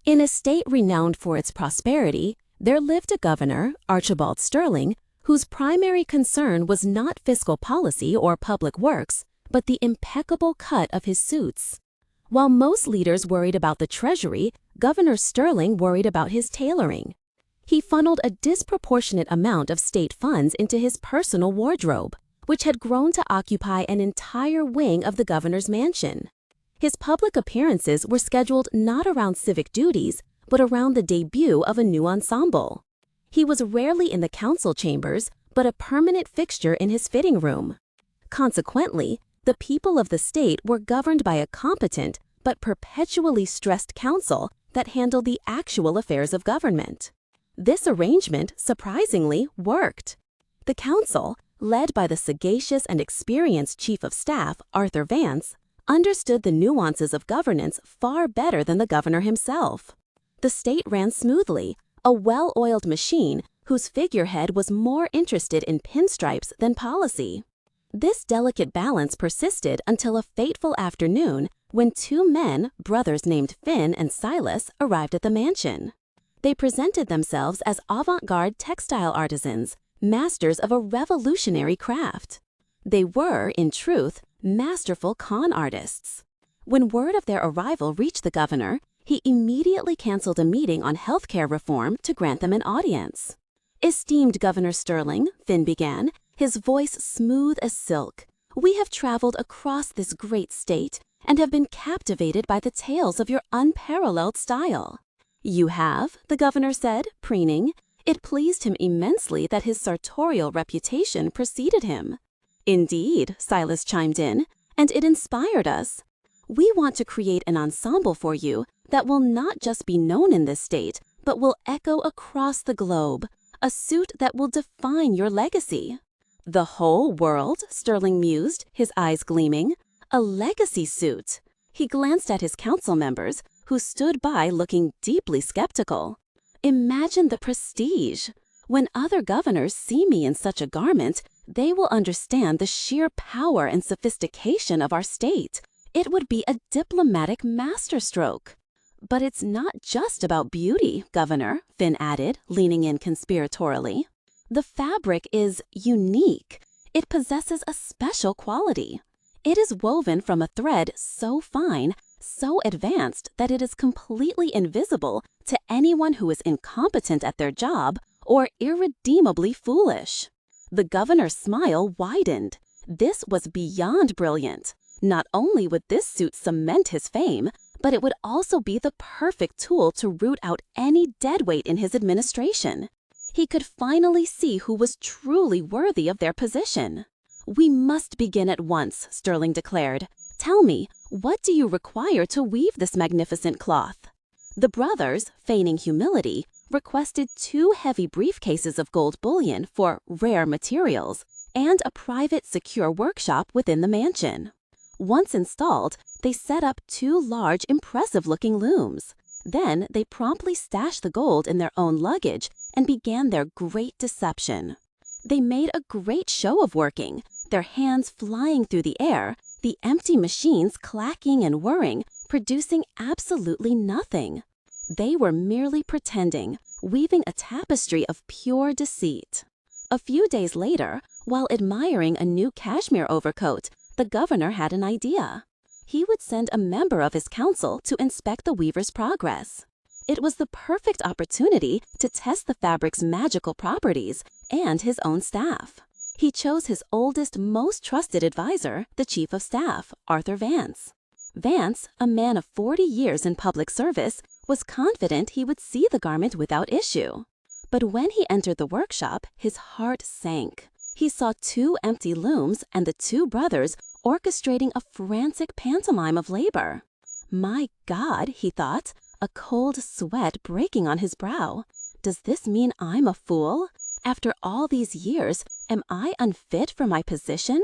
In a state renowned for its prosperity, there lived a governor, Archibald Sterling, whose primary concern was not fiscal policy or public works, but the impeccable cut of his suits. While most leaders worried about the treasury, Governor Sterling worried about his tailoring. He funneled a disproportionate amount of state funds into his personal wardrobe, which had grown to occupy an entire wing of the governor's mansion. His public appearances were scheduled not around civic duties, but around the debut of a new ensemble. He was rarely in the council chambers, but a permanent fixture in his fitting room. Consequently, the people of the state were governed by a competent but perpetually stressed council that handled the actual affairs of government. This arrangement, surprisingly, worked. The council, led by the sagacious and experienced chief of staff, Arthur Vance, understood the nuances of governance far better than the governor himself. The state ran smoothly, a well-oiled machine whose figurehead was more interested in pinstripes than policy. This delicate balance persisted until a fateful afternoon when two men, brothers named Finn and Silas, arrived at the mansion. They presented themselves as avant-garde textile artisans, masters of a revolutionary craft. They were, in truth, masterful con artists. When word of their arrival reached the governor, he immediately canceled a meeting on healthcare reform to grant them an audience. "Esteemed Governor Sterling," Finn began, his voice smooth as silk, "we have traveled across this great state and have been captivated by the tales of your unparalleled style." "You have?" the governor said, preening. It pleased him immensely that his sartorial reputation preceded him. "Indeed," Silas chimed in, "and it inspired us. We want to create an ensemble for you that will not just be known in this state, but will echo across the globe, a suit that will define your legacy." "The whole world?" Sterling mused, his eyes gleaming. "A legacy suit." He glanced at his council members, who stood by looking deeply skeptical. "Imagine the prestige. When other governors see me in such a garment, they will understand the sheer power and sophistication of our state. It would be a diplomatic masterstroke." "But it's not just about beauty, Governor," Finn added, leaning in conspiratorially. "The fabric is unique. It possesses a special quality. It is woven from a thread so fine, so advanced that it is completely invisible to anyone who is incompetent at their job or irredeemably foolish." The governor's smile widened. This was beyond brilliant. Not only would this suit cement his fame, but it would also be the perfect tool to root out any deadweight in his administration. He could finally see who was truly worthy of their position. "We must begin at once," Sterling declared. "Tell me, what do you require to weave this magnificent cloth?" The brothers, feigning humility, requested 2 heavy briefcases of gold bullion for rare materials and a private, secure workshop within the mansion. Once installed, they set up 2 large, impressive-looking looms. Then they promptly stashed the gold in their own luggage and began their great deception. They made a great show of working, their hands flying through the air, the empty machines clacking and whirring, producing absolutely nothing. They were merely pretending, weaving a tapestry of pure deceit. A few days later, while admiring a new cashmere overcoat, the governor had an idea. He would send a member of his council to inspect the weaver's progress. It was the perfect opportunity to test the fabric's magical properties and his own staff. He chose his oldest, most trusted advisor, the chief of staff, Arthur Vance. Vance, a man of 40 years in public service, was confident he would see the garment without issue. But when he entered the workshop, his heart sank. He saw 2 empty looms and the 2 brothers orchestrating a frantic pantomime of labor. "My God," he thought, a cold sweat breaking on his brow. "Does this mean I'm a fool? After all these years, am I unfit for my position?"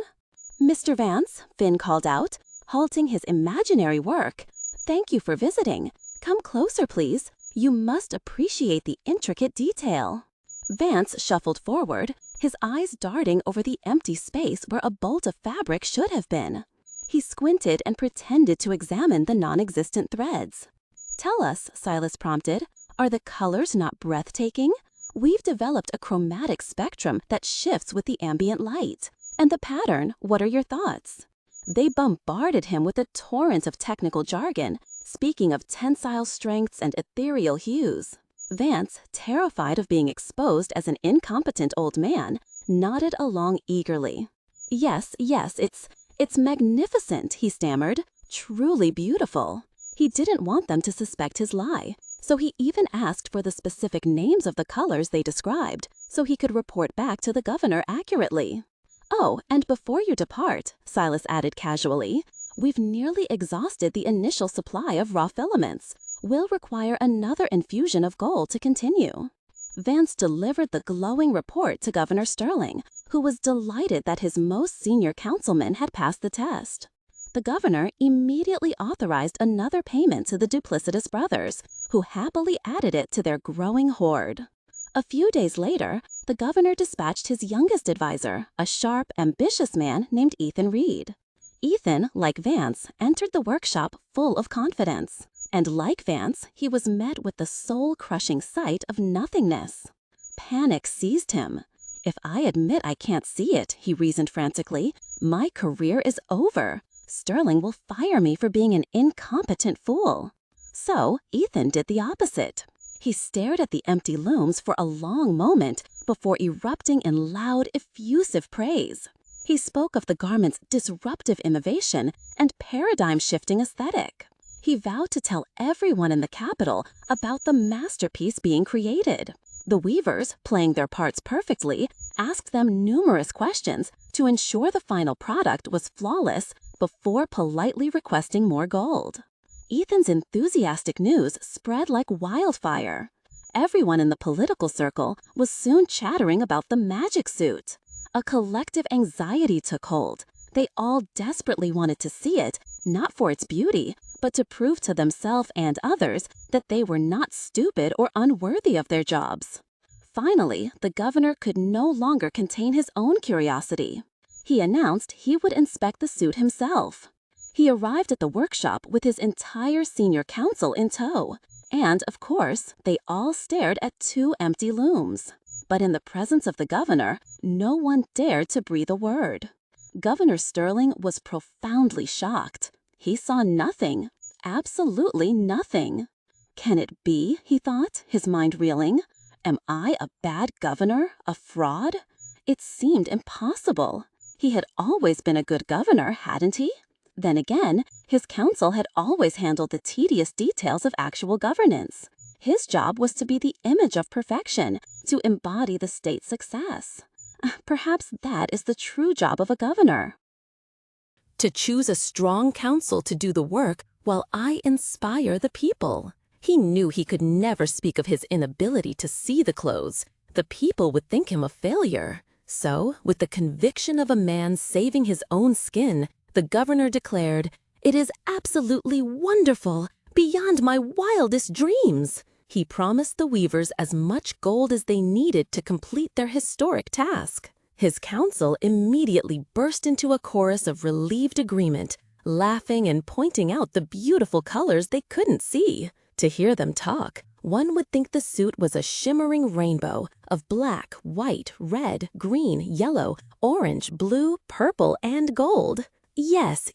"Mr. Vance," Finn called out, halting his imaginary work, "thank you for visiting. Come closer, please. You must appreciate the intricate detail." Vance shuffled forward, his eyes darting over the empty space where a bolt of fabric should have been. He squinted and pretended to examine the non-existent threads. "Tell us," Silas prompted, "are the colors not breathtaking? We've developed a chromatic spectrum that shifts with the ambient light. And the pattern, what are your thoughts?" They bombarded him with a torrent of technical jargon, speaking of tensile strengths and ethereal hues. Vance, terrified of being exposed as an incompetent old man, nodded along eagerly. Yes, it's magnificent," he stammered. "Truly beautiful." He didn't want them to suspect his lie, so he even asked for the specific names of the colors they described, so he could report back to the governor accurately. "Oh, and before you depart," Silas added casually, "we've nearly exhausted the initial supply of raw filaments. We'll require another infusion of gold to continue." Vance delivered the glowing report to Governor Sterling, who was delighted that his most senior councilman had passed the test. The governor immediately authorized another payment to the duplicitous brothers, who happily added it to their growing hoard. A few days later, the governor dispatched his youngest advisor, a sharp, ambitious man named Ethan Reed. Ethan, like Vance, entered the workshop full of confidence. And like Vance, he was met with the soul-crushing sight of nothingness. Panic seized him. "If I admit I can't see it," he reasoned frantically, "my career is over. Sterling will fire me for being an incompetent fool." So Ethan did the opposite. He stared at the empty looms for a long moment before erupting in loud, effusive praise. He spoke of the garment's disruptive innovation and paradigm-shifting aesthetic. He vowed to tell everyone in the capital about the masterpiece being created. The weavers, playing their parts perfectly, asked them numerous questions to ensure the final product was flawless before politely requesting more gold. Ethan's enthusiastic news spread like wildfire. Everyone in the political circle was soon chattering about the magic suit. A collective anxiety took hold. They all desperately wanted to see it, not for its beauty, but to prove to themselves and others that they were not stupid or unworthy of their jobs. Finally, the governor could no longer contain his own curiosity. He announced he would inspect the suit himself. He arrived at the workshop with his entire senior council in tow, and, of course, they all stared at 2 empty looms. But in the presence of the governor, no one dared to breathe a word. Governor Sterling was profoundly shocked. He saw nothing, absolutely nothing. "Can it be?" he thought, his mind reeling. "Am I a bad governor, a fraud?" It seemed impossible. He had always been a good governor, hadn't he? Then again, his council had always handled the tedious details of actual governance. His job was to be the image of perfection, to embody the state's success. Perhaps that is the true job of a governor. To choose a strong council to do the work while I inspire the people. He knew he could never speak of his inability to see the clothes. The people would think him a failure. So, with the conviction of a man saving his own skin, the governor declared, "It is absolutely wonderful, beyond my wildest dreams." He promised the weavers as much gold as they needed to complete their historic task. His council immediately burst into a chorus of relieved agreement, laughing and pointing out the beautiful colors they couldn't see. To hear them talk, one would think the suit was a shimmering rainbow of black, white, red, green, yellow, orange, blue, purple, and gold. Yes,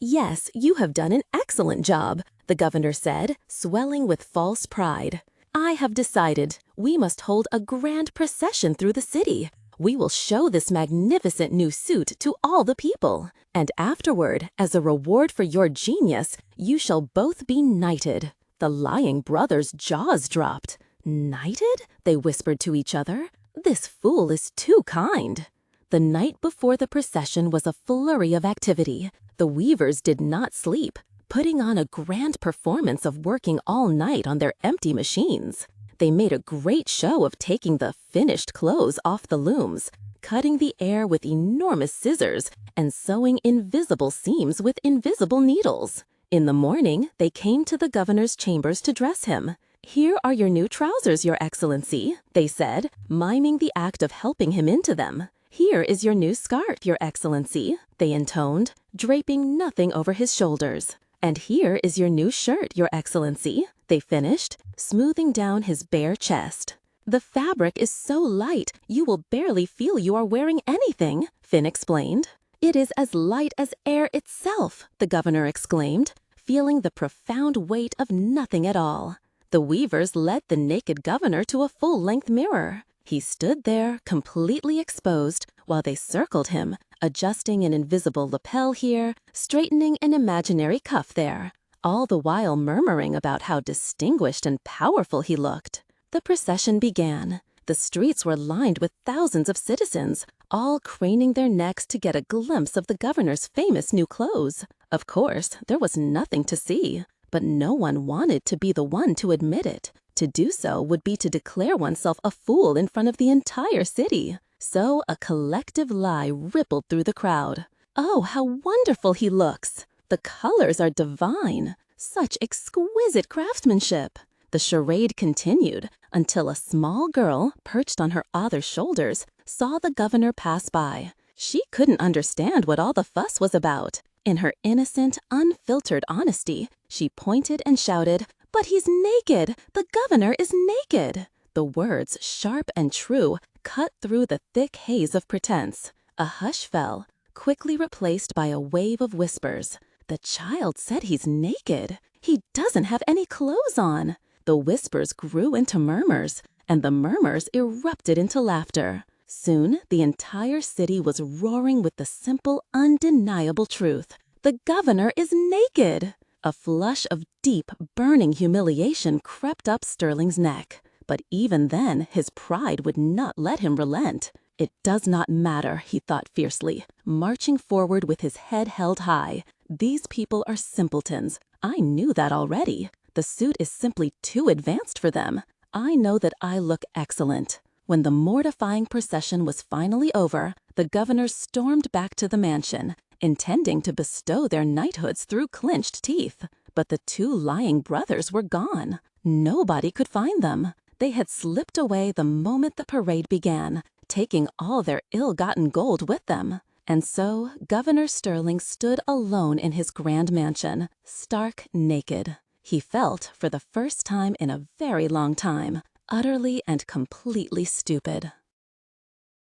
you have done an excellent job," the governor said, swelling with false pride. "I have decided we must hold a grand procession through the city. We will show this magnificent new suit to all the people. And afterward, as a reward for your genius, you shall both be knighted." The lying brothers' jaws dropped. "Knighted?" they whispered to each other. "This fool is too kind." The night before the procession was a flurry of activity. The weavers did not sleep, putting on a grand performance of working all night on their empty machines. They made a great show of taking the finished clothes off the looms, cutting the air with enormous scissors, and sewing invisible seams with invisible needles. In the morning, they came to the governor's chambers to dress him. "Here are your new trousers, Your Excellency," they said, miming the act of helping him into them. "Here is your new scarf, Your Excellency," they intoned, draping nothing over his shoulders. "And here is your new shirt, Your Excellency," they finished, smoothing down his bare chest. "The fabric is so light, you will barely feel you are wearing anything," Finn explained. "It is as light as air itself," the governor exclaimed, feeling the profound weight of nothing at all. The weavers led the naked governor to a full-length mirror. He stood there, completely exposed, while they circled him, adjusting an invisible lapel here, straightening an imaginary cuff there, all the while murmuring about how distinguished and powerful he looked. The procession began. The streets were lined with thousands of citizens, all craning their necks to get a glimpse of the governor's famous new clothes. Of course, there was nothing to see, but no one wanted to be the one to admit it. To do so would be to declare oneself a fool in front of the entire city. So a collective lie rippled through the crowd. "Oh, how wonderful he looks! The colors are divine! Such exquisite craftsmanship!" The charade continued until a small girl, perched on her father's shoulders, saw the governor pass by. She couldn't understand what all the fuss was about. In her innocent, unfiltered honesty, she pointed and shouted, "But he's naked! The governor is naked!" The words, sharp and true, cut through the thick haze of pretense. A hush fell, quickly replaced by a wave of whispers. "The child said he's naked. He doesn't have any clothes on." The whispers grew into murmurs, and the murmurs erupted into laughter. Soon, the entire city was roaring with the simple, undeniable truth. The governor is naked! A flush of deep, burning humiliation crept up Sterling's neck. But even then, his pride would not let him relent. "It does not matter," he thought fiercely, marching forward with his head held high. "These people are simpletons. I knew that already. The suit is simply too advanced for them. I know that I look excellent." When the mortifying procession was finally over, the governor stormed back to the mansion, intending to bestow their knighthoods through clenched teeth. But the two lying brothers were gone. Nobody could find them. They had slipped away the moment the parade began, taking all their ill-gotten gold with them. And so Governor Sterling stood alone in his grand mansion, stark naked. He felt, for the first time in a very long time, utterly and completely stupid.